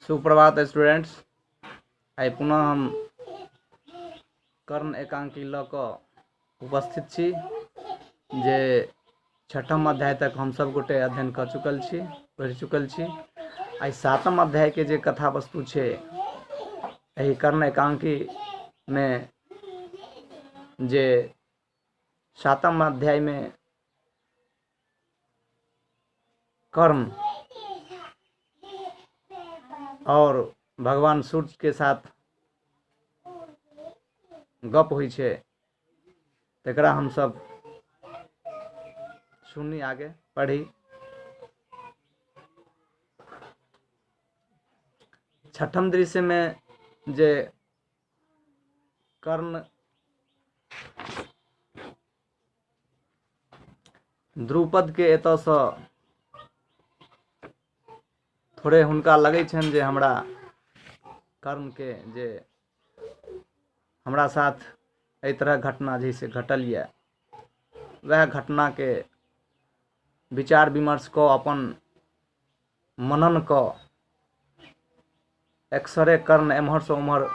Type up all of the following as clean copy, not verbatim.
सुप्रभात स्टूडेंट्स। आइ पुनः हम कर्ण एकांकी लऽ कऽ उपस्थित छी जे छठम अध्याय तक हम सब गोटे अध्ययन कर चुकल छी, पढ़ि चुकल छी। आइ सातम अध्याय के जे कथा वस्तु छै एहि कर्ण एकांकी में जे सातम अध्याय में कर्ण और भगवान सूर्य के साथ गप हुई छै तकरा हम सब सुनी, आगे पढ़ी। छठम दृश्य में जे कर्ण द्रुपद के एतऽ सँ थोड़े हुनका लगै छन जे हमरा कर्ण के जे हमरा साथ एहि तरह घटना जैसे घटल ये, वह घटना के विचार विमर्श को अपन मनन को एक्सरे कर्ण एम्हर से उम्हर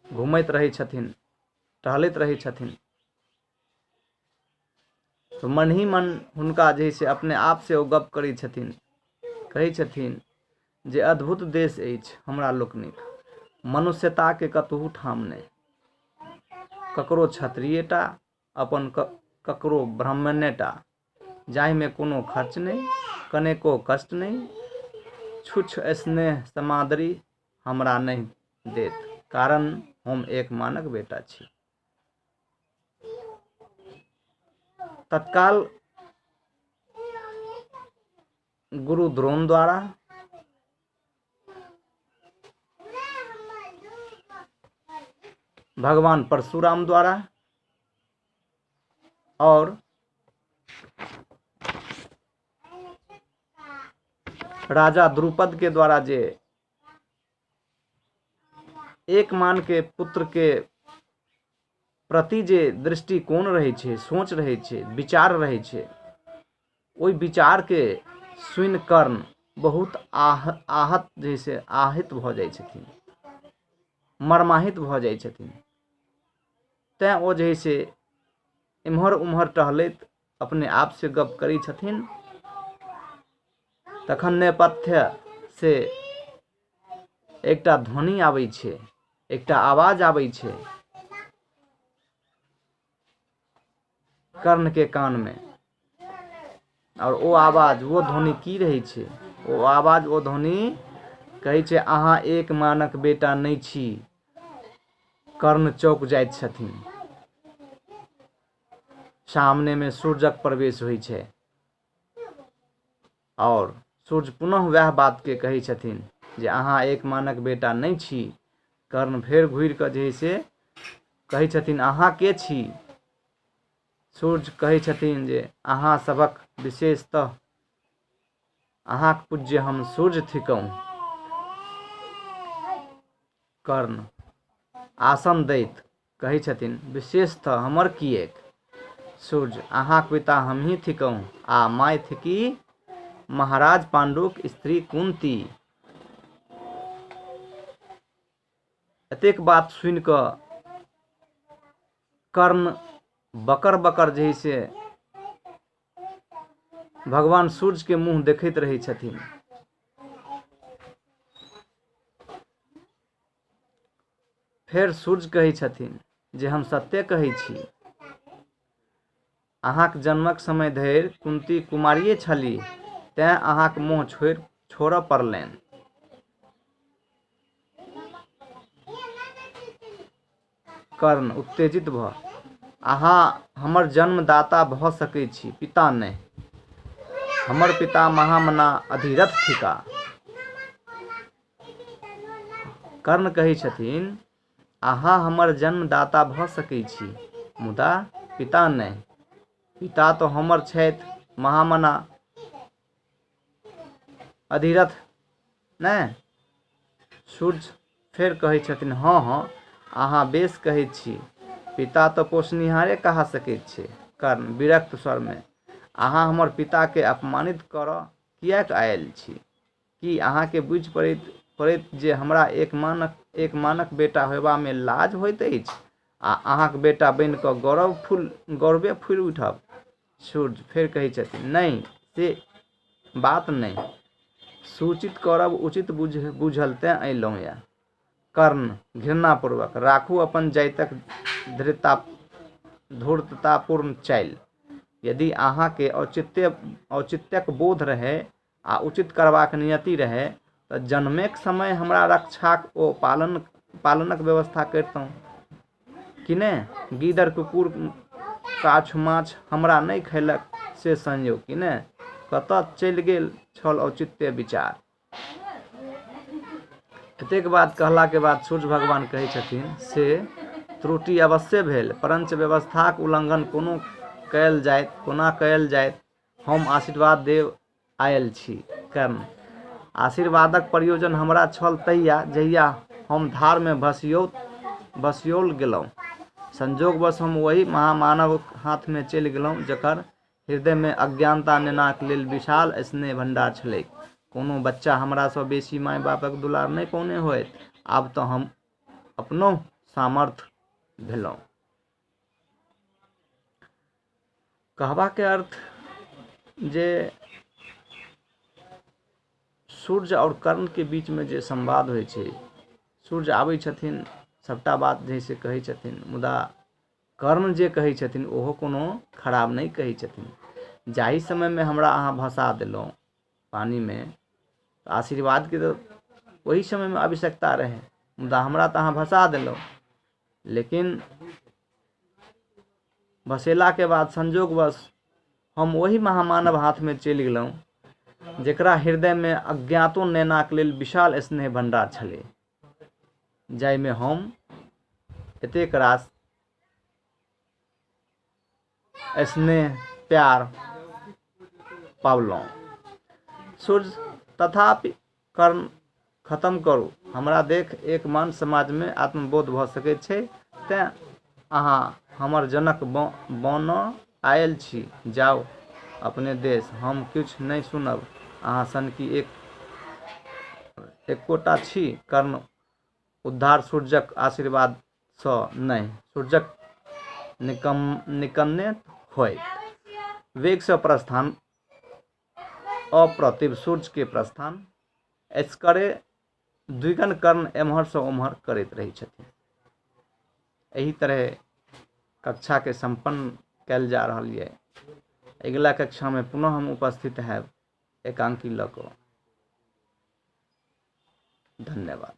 घूमैत रही छथिन, टहलैत रही छथिन। तो मन ही मन हुनका जैसे अपने आप से ओ गप करै छथिन, कहै छथिन जे अद्भुत देश अछि हमरा लोकनिक, मनुष्यता के कतहु ठाम नहि, ककरो क्षत्रियटा अपन ककरो ब्राह्मणेटा, जाहि में कोनो खर्च नहीं, कनेको कष्ट नहीं, छुछ स्नेह समादरी हमरा नहीं देत, कारण हम एक मानक बेटा छी। तत्काल गुरु द्रोण द्वारा भगवान परशुराम द्वारा और राजा द्रुपद के द्वारा जे एक मान के पुत्र के प्रति जे दृष्टिकोण रहे छे, सोच रहे छे, विचार रहे छे, ओई विचार के सुनि कर्ण बहुत आहत जैसे आहित भ जाय छथिन, मर्माहित भ जाय छथिन। तैं ओ जैसे इम्हर उम्हर टहलैत अपने आप से गप करी छथिन, तखन नेपथ्य से एकटा ध्वनि आबै छे, एकटा आवाज आबै छे कर्ण के कान में, और ओ आवाज वो ध्वनि की रही छे? ओ आवाज ओ ध्वनि कहै छे अहाँ एक मानक बेटा नहीं छी। कर्ण चौक जाइत छथिन। सामने में सूर्यक प्रवेश होइ छे और सूर्य पुनः वह बात के कहै छथिन जे अहाँ एक मानक बेटा नहीं छी। कर्ण फेर घुर के जैसे कहै छथिन अहाँ के छी? सूर्य कहै छथिन जे अहाँ सबक विशेषतः अहाँक पूज्य हम सूर्य थिकौं। कर्ण आसन दैत कहै छथिन विशेषतः हमर किएक? सूर्य अहाँक पिता हम ही थिकौं आ माय थिकी महाराज पांडुक स्त्री कुंती। एतेक बात सुनि कऽ कर्ण बकर बकर जैसे भगवान सूर्य के मुंह देखैत रही छथिन। फेर सूर्य कहै छथिन जे हम सत्य कहै छी, अहाँक जन्मक समय धरि कुंती कुमारिये छलीह, तें अहाँक मोह छोड़ऽ पड़लनि। कर्ण उत्तेजित भ अहाँ हमर जन्मदाता भ सकै छी, पिता नहीं। हमर पिता महामना अधिरथ थिका। कर्ण कहै छथिन अहाँ हमर जन्मदाता भ सकै छी, मुदा पिता नहीं। पिता तो हमर छथि महामना अधिरथ ने। सूर्य फेर कहै छथिन हाँ हाँ अहाँ बेस कहै छी, पिता तो पोसनिहारे कहा सकैत छै। कर्ण विरक्त स्वर में अहाँ हमर पिता के अपमानित करऽ किएक आयल छी? कि अहाँके बुझि पड़ैत जे हमरा एक मानक बेटा होयबामे लाज होइत अछि आ अहाँके बेटा बनि कऽ गौरवे फूलि उठब। सूर्य फेर कहै छथिन, नहि से बात नहि, सूचित करब उचित बुझल तेँ अयलहुँ यऽ। कर्ण घृणापूर्वक, राखू अपन जातिक धूर्ततापूर्ण चालि। यदि अहाँके औचित्यक बोध रहै आ उचित करबाक नियति रहै तऽ जन्मेक समय हमरा रक्षाक ओ पालनक व्यवस्था करितहुँ कि नहि? गीदड़ कुकुर काछ माछ हमरा नहि खैलक से संयोग कि नहि? कतऽ चलि गेल छल औचित्य विचार? एतेक बात कहलाके बाद सूर्य भगवान कहै छथिन, से त्रुटि अवश्य भेल, परंच व्यवस्थाक उल्लंघन कोना कयल जायत, हम आशीर्वाद देब आयल छी। कर्ण आशीर्वादक प्रयोजन हमरा छल तहिया जहिया हम धारमे भसियोल गेलहुँ। संजोगवश हम ओहि महामानव हाथमे चलि गेलहुँ जकर हृदयमे अज्ञानता नेनाक लेल विशाल स्नेह भंडार छलैक। कोनो बच्चा हमरासँ बेसी माय बापक दुलार नहि पौने होयत। आब तऽ हम अपनो सामर्थ्य भेलहुँ। कहबाके अर्थ जे सूर्य और कर्ण के बीचमे जे संवाद होइ छै, सूर्य आबै छथिन सबटा बात जैसे कहै छथिन, मुदा कर्ण जे कहै छथिन ओहो कोनो खराब नहि कहै छथिन। जाहि समयमे हमरा अहाँ भसा देलहुँ पानीमे, आशीर्वादके तऽ ओहि समयमे आवश्यकता रहै, मुदा हमरा तऽ अहाँ भसा देलहुँ। लेकिन भसेलाके बाद संजोगवश हम ओहि महामानव हाथमे चलि गेलहुँ जेकरा हृदयमे अज्ञातो नैनाक लेल विशाल स्नेह भंडार छलै, जाहिमे हम एतेक रास स्नेह प्यार पावलहुँ। सूर्य तथापि कर्ण खत्म करू, हमरा देख एक मन समाजमे आत्मबोध भऽ सकैत छै, तेँ अहाँ हमर जनक बनऽ आयल छी। जाउ अपने देश, हम किछु नहि सुनब अहाँ सनकी एकोटा छी। कर्ण उद्धार सूर्यक आशीर्वादसँ नहि, सूर्यक निकन्ने होयत। वेगसँ प्रस्थान, अप्रतिभ सूर्यके प्रस्थान एसकरे द्विगुण कर्ण एम्हरसँ ओम्हर करैत रहै छथिन। एही तरह कक्षाके संपन्न कयल जा रहल यऽ। अगिला कक्षामे पुनः हम उपस्थित हैब एकांकी लऽ कऽ। धन्यवाद।